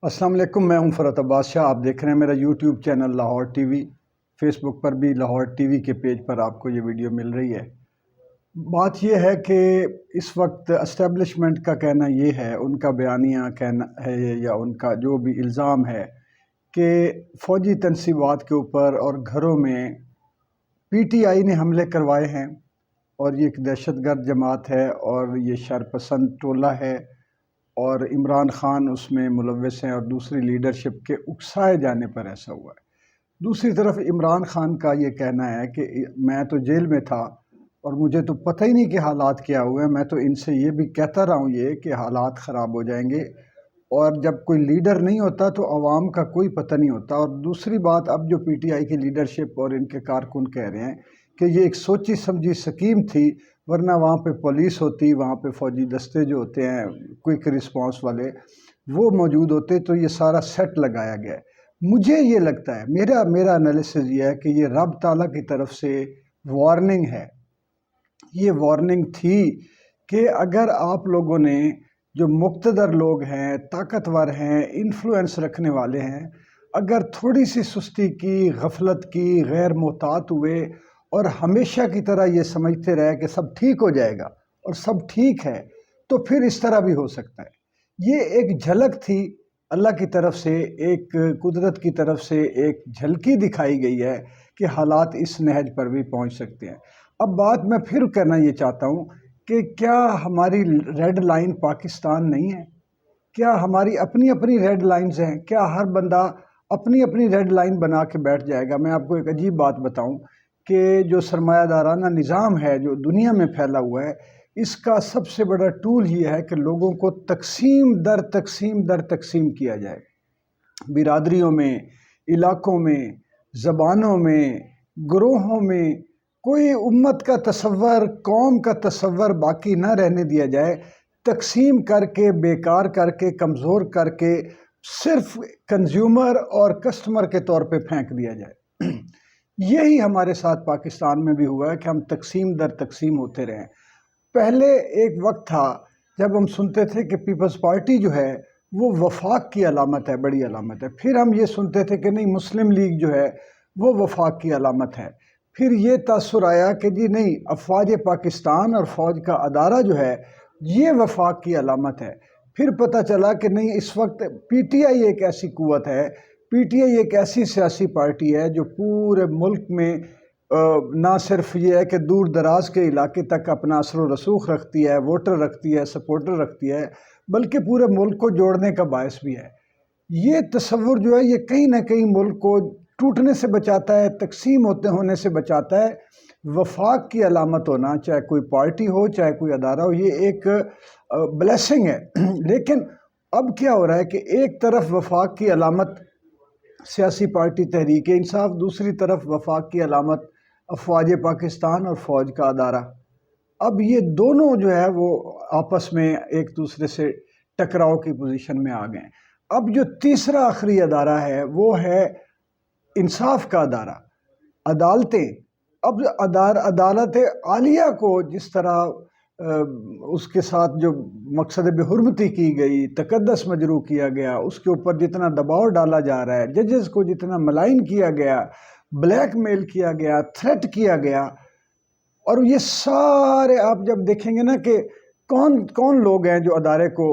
السلام علیکم، میں ہوں فرحت عباس شاہ۔ آپ دیکھ رہے ہیں میرا یوٹیوب چینل لاہور ٹی وی۔ فیس بک پر بھی لاہور ٹی وی کے پیج پر آپ کو یہ ویڈیو مل رہی ہے۔ بات یہ ہے کہ اس وقت اسٹیبلشمنٹ کا کہنا یہ ہے، ان کا بیانیہ کہنا ہے یا ان کا جو بھی الزام ہے کہ فوجی تنصیبات کے اوپر اور گھروں میں پی ٹی آئی نے حملے کروائے ہیں، اور یہ ایک دہشت گرد جماعت ہے اور یہ شرپسند ٹولہ ہے، اور عمران خان اس میں ملوث ہیں، اور دوسری لیڈرشپ کے اکسائے جانے پر ایسا ہوا ہے۔ دوسری طرف عمران خان کا یہ کہنا ہے کہ میں تو جیل میں تھا اور مجھے تو پتہ ہی نہیں کہ حالات کیا ہوئے ہیں، میں تو ان سے یہ بھی کہتا رہا ہوں یہ کہ حالات خراب ہو جائیں گے، اور جب کوئی لیڈر نہیں ہوتا تو عوام کا کوئی پتہ نہیں ہوتا۔ اور دوسری بات، اب جو پی ٹی آئی کی لیڈرشپ اور ان کے کارکن کہہ رہے ہیں کہ یہ ایک سوچی سمجھی سکیم تھی، ورنہ وہاں پہ پولیس ہوتی، وہاں پہ فوجی دستے جو ہوتے ہیں کوئک رسپانس والے وہ موجود ہوتے، تو یہ سارا سیٹ لگایا گیا ہے۔ مجھے یہ لگتا ہے، میرا انالیسز یہ ہے کہ یہ رب تعالیٰ کی طرف سے وارننگ ہے۔ یہ وارننگ تھی کہ اگر آپ لوگوں نے، جو مقتدر لوگ ہیں، طاقتور ہیں، انفلوئنس رکھنے والے ہیں، اگر تھوڑی سی سستی کی، غفلت کی، غیر محتاط ہوئے اور ہمیشہ کی طرح یہ سمجھتے رہے کہ سب ٹھیک ہو جائے گا اور سب ٹھیک ہے، تو پھر اس طرح بھی ہو سکتا ہے۔ یہ ایک جھلک تھی اللہ کی طرف سے، ایک قدرت کی طرف سے ایک جھلکی دکھائی گئی ہے کہ حالات اس نہج پر بھی پہنچ سکتے ہیں۔ اب بات میں پھر کرنا یہ چاہتا ہوں کہ کیا ہماری ریڈ لائن پاکستان نہیں ہے؟ کیا ہماری اپنی اپنی ریڈ لائنز ہیں؟ کیا ہر بندہ اپنی اپنی ریڈ لائن بنا کے بیٹھ جائے گا؟ میں آپ کو ایک عجیب بات بتاؤں کہ جو سرمایہ دارانہ نظام ہے جو دنیا میں پھیلا ہوا ہے، اس کا سب سے بڑا ٹول یہ ہے کہ لوگوں کو تقسیم در تقسیم در تقسیم کیا جائے، برادریوں میں، علاقوں میں، زبانوں میں، گروہوں میں۔ کوئی امت کا تصور، قوم کا تصور باقی نہ رہنے دیا جائے، تقسیم کر کے، بیکار کر کے، کمزور کر کے، صرف کنزیومر اور کسٹمر کے طور پہ پھینک دیا جائے۔ یہی ہمارے ساتھ پاکستان میں بھی ہوا ہے کہ ہم تقسیم در تقسیم ہوتے رہے۔ پہلے ایک وقت تھا جب ہم سنتے تھے کہ پیپلز پارٹی جو ہے وہ وفاق کی علامت ہے، بڑی علامت ہے۔ پھر ہم یہ سنتے تھے کہ نہیں، مسلم لیگ جو ہے وہ وفاق کی علامت ہے۔ پھر یہ تاثر آیا کہ جی نہیں، افواج پاکستان اور فوج کا ادارہ جو ہے یہ وفاق کی علامت ہے۔ پھر پتہ چلا کہ نہیں، اس وقت پی ٹی آئی ایک ایسی قوت ہے، پی ٹی آئی ایک ایسی سیاسی پارٹی ہے جو پورے ملک میں نہ صرف یہ ہے کہ دور دراز کے علاقے تک اپنا اثر و رسوخ رکھتی ہے، ووٹر رکھتی ہے، سپورٹر رکھتی ہے، بلکہ پورے ملک کو جوڑنے کا باعث بھی ہے۔ یہ تصور جو ہے یہ کہیں نہ کہیں ملک کو ٹوٹنے سے بچاتا ہے، تقسیم ہونے سے بچاتا ہے۔ وفاق کی علامت ہونا، چاہے کوئی پارٹی ہو، چاہے کوئی ادارہ ہو، یہ ایک بلیسنگ ہے۔ لیکن اب کیا ہو رہا ہے کہ ایک طرف وفاق کی علامت سیاسی پارٹی تحریک انصاف، دوسری طرف وفاق کی علامت افواج پاکستان اور فوج کا ادارہ۔ اب یہ دونوں جو ہے وہ آپس میں ایک دوسرے سے ٹکراؤ کی پوزیشن میں آ گئے ہیں۔ اب جو تیسرا آخری ادارہ ہے وہ ہے انصاف کا ادارہ، عدالتیں۔ اب عدالت عالیہ کو جس طرح اس کے ساتھ جو مقصد بے حرمتی کی گئی، تقدس مجروح کیا گیا، اس کے اوپر جتنا دباؤ ڈالا جا رہا ہے، ججز کو جتنا ملائن کیا گیا، بلیک میل کیا گیا، تھریٹ کیا گیا، اور یہ سارے آپ جب دیکھیں گے نا کہ کون کون لوگ ہیں جو ادارے کو،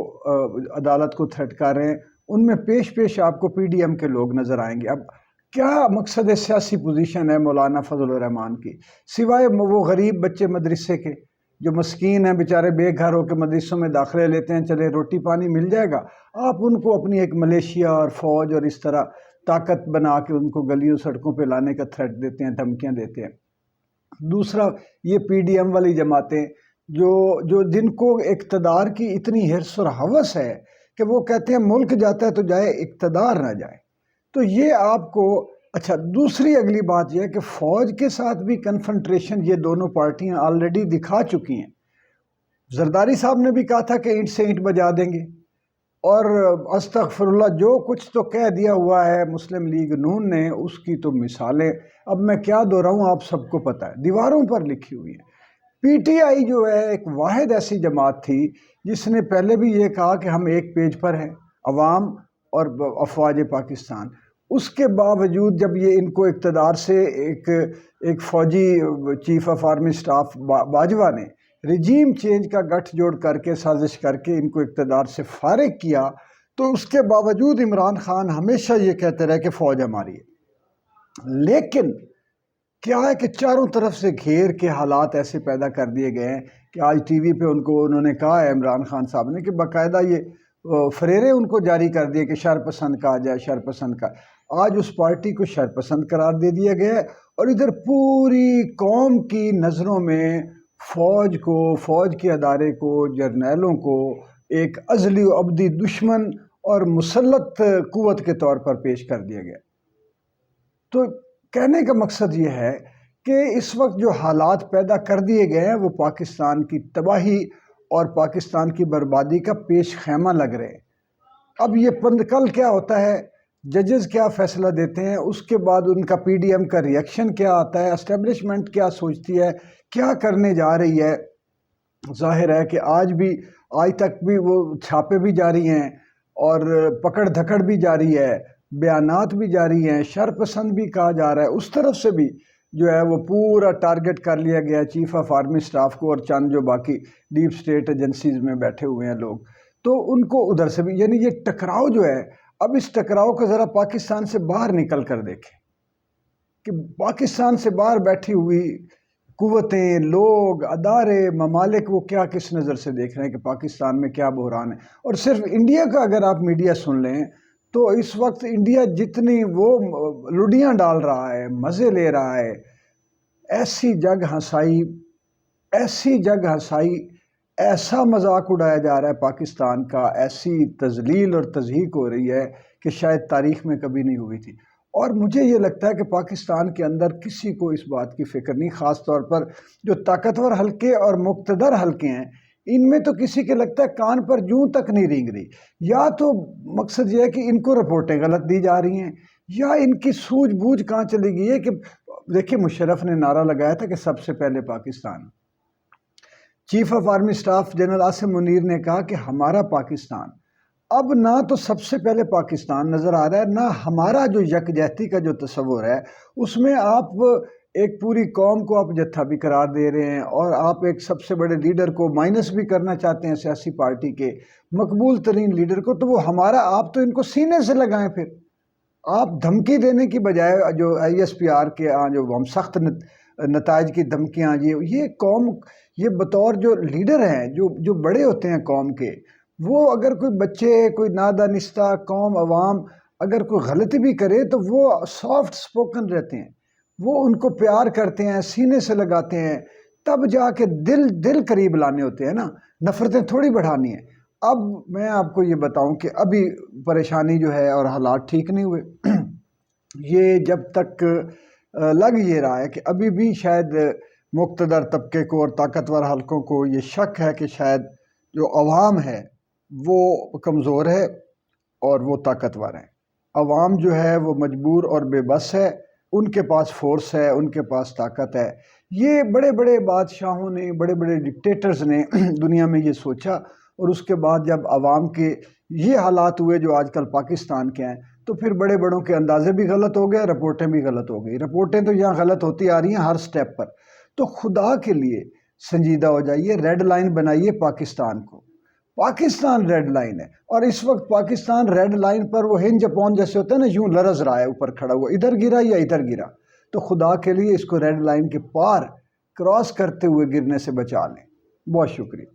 عدالت کو تھریٹ کر رہے ہیں، ان میں پیش آپ کو پی ڈی ایم کے لوگ نظر آئیں گے۔ اب کیا مقصد سیاسی پوزیشن ہے مولانا فضل الرحمان کی، سوائے وہ غریب بچے مدرسے کے جو مسکین ہیں بیچارے، بے گھر ہو کے مدرسوں میں داخلے لیتے ہیں، چلے روٹی پانی مل جائے گا، آپ ان کو اپنی ایک ملیشیا اور فوج اور اس طرح طاقت بنا کے ان کو گلیوں سڑکوں پہ لانے کا تھریٹ دیتے ہیں، دھمکیاں دیتے ہیں۔ دوسرا یہ پی ڈی ایم والی جماعتیں جو جن کو اقتدار کی اتنی حرص اور ہوس ہے کہ وہ کہتے ہیں ملک جاتا ہے تو جائے، اقتدار نہ جائے۔ تو یہ آپ کو، اچھا دوسری اگلی بات یہ ہے کہ فوج کے ساتھ بھی کنفنٹریشن یہ دونوں پارٹیاں آلریڈی دکھا چکی ہیں۔ زرداری صاحب نے بھی کہا تھا کہ اینٹ سے اینٹ بجا دیں گے، اور استغفر اللہ جو کچھ تو کہہ دیا ہوا ہے مسلم لیگ نون نے، اس کی تو مثالیں اب میں کیا دہراؤں، آپ سب کو پتہ ہے، دیواروں پر لکھی ہوئی ہیں۔ پی ٹی آئی جو ہے ایک واحد ایسی جماعت تھی جس نے پہلے بھی یہ کہا کہ ہم ایک پیج پر ہیں، عوام اور افواج پاکستان، اس کے باوجود جب یہ ان کو اقتدار سے ایک فوجی chief of army staff Bajwa نے رجیم چینج کا گٹھ جوڑ کر کے سازش کر کے ان کو اقتدار سے فارغ کیا، تو اس کے باوجود عمران خان ہمیشہ یہ کہتے رہے کہ فوج ہماری ہے۔ لیکن کیا ہے کہ چاروں طرف سے گھیر کے حالات ایسے پیدا کر دیے گئے ہیں کہ آج ٹی وی پہ انہوں نے کہا ہے عمران خان صاحب نے کہ باقاعدہ یہ فریرے ان کو جاری کر دیے کہ شرپسند کہا جائے، شرپسند کا آج اس پارٹی کو شرپسند قرار دے دیا گیا ہے، اور ادھر پوری قوم کی نظروں میں فوج کو، فوج کے ادارے کو، جرنیلوں کو ایک ازلی و ابدی دشمن اور مسلط قوت کے طور پر پیش کر دیا گیا۔ تو کہنے کا مقصد یہ ہے کہ اس وقت جو حالات پیدا کر دیے گئے ہیں وہ پاکستان کی تباہی اور پاکستان کی بربادی کا پیش خیمہ لگ رہے ہیں۔ اب یہ کل کیا ہوتا ہے، ججز کیا فیصلہ دیتے ہیں، اس کے بعد ان کا پی ڈی ایم کا ریئیکشن کیا آتا ہے، اسٹیبلشمنٹ کیا سوچتی ہے، کیا کرنے جا رہی ہے۔ ظاہر ہے کہ آج تک بھی وہ چھاپے بھی جاری ہیں اور پکڑ دھکڑ بھی جاری ہے، بیانات بھی جاری ہیں، شرپسند بھی کہا جا رہا ہے، اس طرف سے بھی جو ہے وہ پورا ٹارگٹ کر لیا گیا چیف آف آرمی سٹاف کو اور چند جو باقی ڈیپ سٹیٹ ایجنسیز میں بیٹھے ہوئے ہیں لوگ، تو ان کو ادھر سے بھی، یعنی یہ ٹکراؤ جو ہے، اب اس ٹکراؤ کو ذرا پاکستان سے باہر نکل کر دیکھیں کہ پاکستان سے باہر بیٹھی ہوئی قوتیں، لوگ، ادارے، ممالک وہ کیا کس نظر سے دیکھ رہے ہیں کہ پاکستان میں کیا بحران ہے۔ اور صرف انڈیا کا اگر آپ میڈیا سن لیں تو اس وقت انڈیا جتنی وہ لڈیاں ڈال رہا ہے، مزے لے رہا ہے، ایسی جگ ہنسائی، ایسا مذاق اڑایا جا رہا ہے پاکستان کا، ایسی تذلیل اور تضحیک ہو رہی ہے کہ شاید تاریخ میں کبھی نہیں ہوئی تھی۔ اور مجھے یہ لگتا ہے کہ پاکستان کے اندر کسی کو اس بات کی فکر نہیں، خاص طور پر جو طاقتور حلقے اور مقتدر حلقے ہیں، ان میں تو کسی کے لگتا ہے کان پر جوں تک نہیں رینگ رہی۔ یا تو مقصد یہ ہے کہ ان کو رپورٹیں غلط دی جا رہی ہیں، یا ان کی سوجھ بوجھ کہاں چلی گئی ہے کہ دیکھیں مشرف نے نعرہ لگایا تھا کہ سب سے پہلے Pakistan. Chief of army staff general Asim Munir نے کہا کہ ہمارا پاکستان، اب نہ تو سب سے پہلے پاکستان نظر آ رہا ہے، نہ ہمارا جو یکجہتی کا جو تصور ہے اس میں آپ ایک پوری قوم کو آپ جتھا بھی قرار دے رہے ہیں، اور آپ ایک سب سے بڑے لیڈر کو مائنس بھی کرنا چاہتے ہیں، سیاسی پارٹی کے مقبول ترین لیڈر کو، تو وہ ہمارا، آپ تو ان کو سینے سے لگائیں۔ پھر آپ دھمکی دینے کی بجائے جو آئی ایس پی آر کے جو ہم سخت نتائج کی دھمکیاں، یہ قوم، یہ بطور جو لیڈر ہیں، جو بڑے ہوتے ہیں قوم کے، وہ اگر کوئی بچے، کوئی نادانستہ قوم، عوام اگر کوئی غلطی بھی کرے تو وہ سافٹ سپوکن رہتے ہیں، وہ ان کو پیار کرتے ہیں، سینے سے لگاتے ہیں، تب جا کے دل قریب لانے ہوتے ہیں نا، نفرتیں تھوڑی بڑھانی ہیں۔ اب میں آپ کو یہ بتاؤں کہ ابھی پریشانی جو ہے اور حالات ٹھیک نہیں ہوئے، یہ جب تک لگ یہ رہا ہے کہ ابھی بھی شاید مقتدر طبقے کو اور طاقتور حلقوں کو یہ شک ہے کہ شاید جو عوام ہے وہ کمزور ہے اور وہ طاقتور ہیں۔ عوام جو ہے وہ مجبور اور بے بس ہے، ان کے پاس فورس ہے، ان کے پاس طاقت ہے۔ یہ بڑے بڑے بادشاہوں نے، بڑے بڑے ڈکٹیٹرز نے دنیا میں یہ سوچا، اور اس کے بعد جب عوام کے یہ حالات ہوئے جو آج کل پاکستان کے ہیں، تو پھر بڑے بڑوں کے اندازے بھی غلط ہو گئے، رپورٹیں بھی غلط ہو گئی۔ رپورٹیں تو یہاں غلط ہوتی آ رہی ہیں ہر سٹیپ پر۔ تو خدا کے لیے سنجیدہ ہو جائیے، ریڈ لائن بنائیے پاکستان کو۔ پاکستان ریڈ لائن ہے، اور اس وقت پاکستان ریڈ لائن پر وہ ہنج اپون جیسے ہوتا ہے نا، یوں لرز رہا ہے، اوپر کھڑا ہوا، ادھر گرا یا ادھر گرا۔ تو خدا کے لیے اس کو ریڈ لائن کے پار کراس کرتے ہوئے گرنے سے بچا لیں۔ بہت شکریہ۔